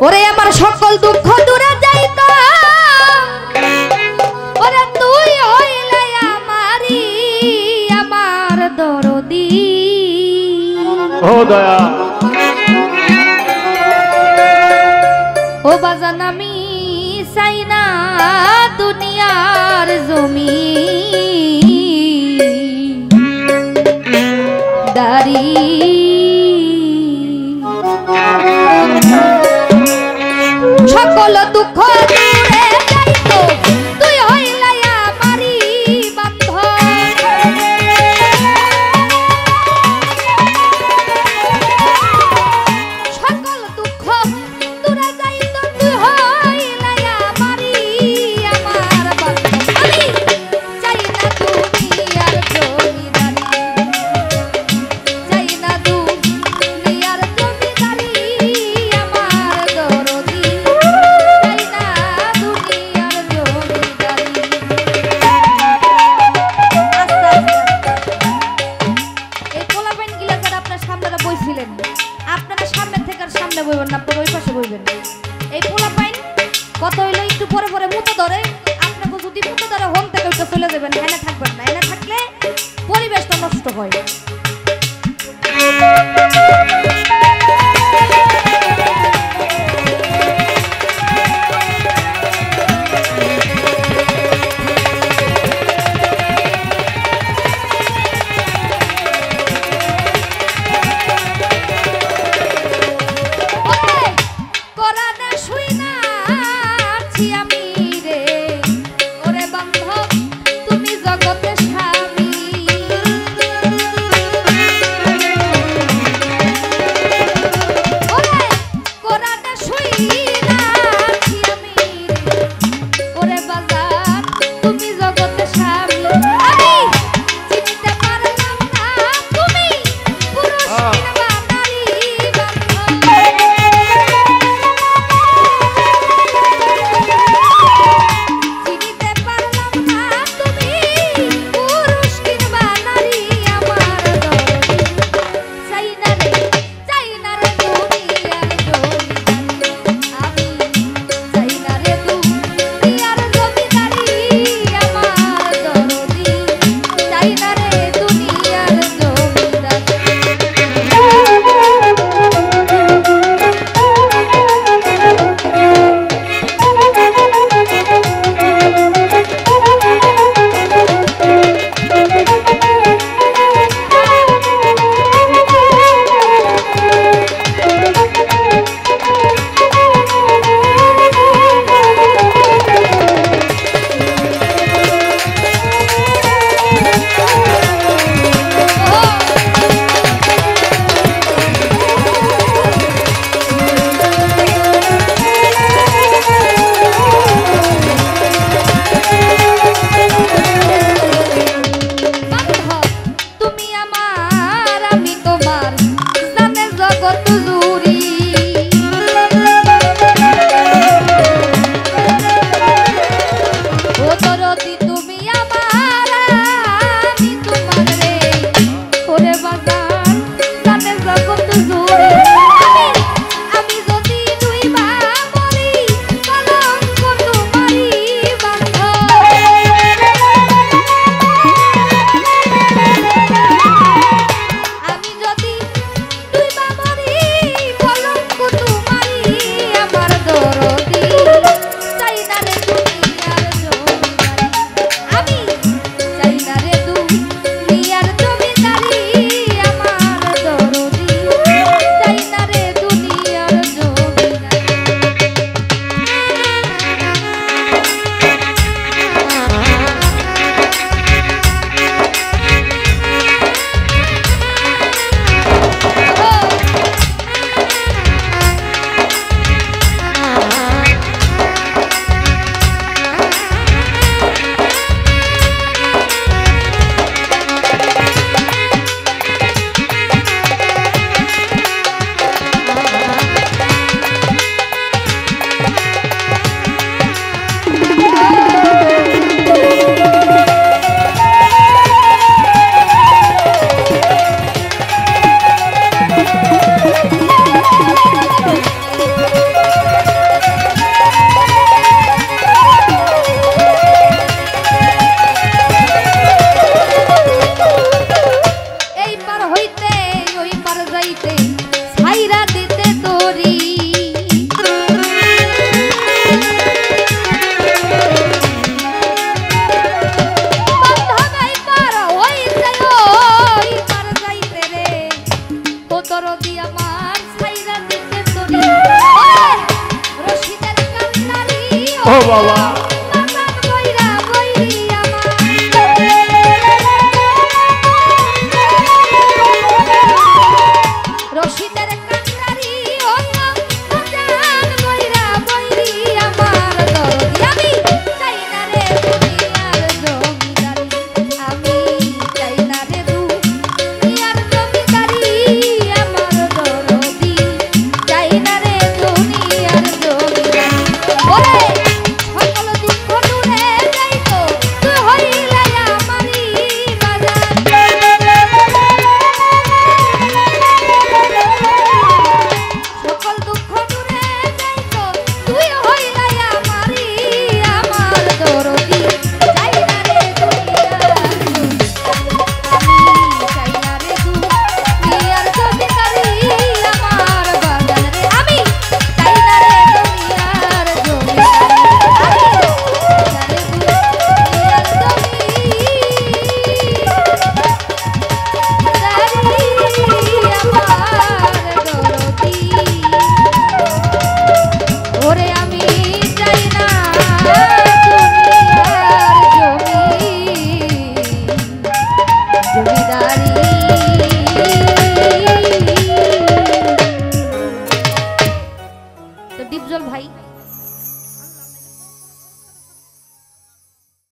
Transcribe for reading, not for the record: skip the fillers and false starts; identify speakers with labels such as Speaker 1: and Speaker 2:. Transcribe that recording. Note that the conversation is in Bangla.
Speaker 1: ওরে আমার সকল দুঃখ দূরে যাইত ওরে তুই হইলে আমারি আমার দরদি
Speaker 2: ও দয়া
Speaker 1: ও বাজান আমি চাই না দুনিয়ার জমি দারি সকল দুঃখ দূরে যাইত তুই হইলে আমারি বান্ধব সকল দুঃখ দূরে যাইত তুই হইলে আমারি আমার বান্ধব আমি চাই না দুনিয়ার জমিদারি চাই না দুনিয়ার জমিদারি আমার দরদি চাই না দুনিয়ার জমিদারি এই পোলাপাইন গিলা যারা আপনার সামনে বইছিলেন আপনারা সামনে থেকে আর সামনে বইবেন না আপনারা ওই পাশে বইবেন এই পোলাপাইন কত হইলো একটু পরে পরে মুতো ধরে আপনাকে যদি মুতো ধরে হোম থেকে ওইটা চলে যাবেন এনে থাকবেন না এনে থাকলে পরিবেশটা নষ্ট হয় কোরআনে শুই না আছি আমি রে ওরে বান্ধব তুমি জগতে স্বামী
Speaker 2: বাবা
Speaker 1: বাগান বইরা বইরি আমার রশিদের কান্ডারি হইয়া বাগান বইরা বইরি আমার দরদি আমি চাই না রে দুনিয়ার জমিদারি আমি চাই না রে দুনিয়ার জমিদারি আমার দরদি চাই না রে দুনিয়ার জমিদারি ওরে সকল দুঃখ দূরে যাইতো তুই হইলা আমারি বাজার সকল দুঃখ দূরে যাইতো তুই হইলা আমারি আমার দরদি চাই না রে দুনিয়ার আমি চাই না রে দুনিয়ার জমিদারি আমার বাজার রে আমি চাই না রে দুনিয়ার জমিদারি ওরে আমি চাই না জমিদারি তো ডিপজল ভাই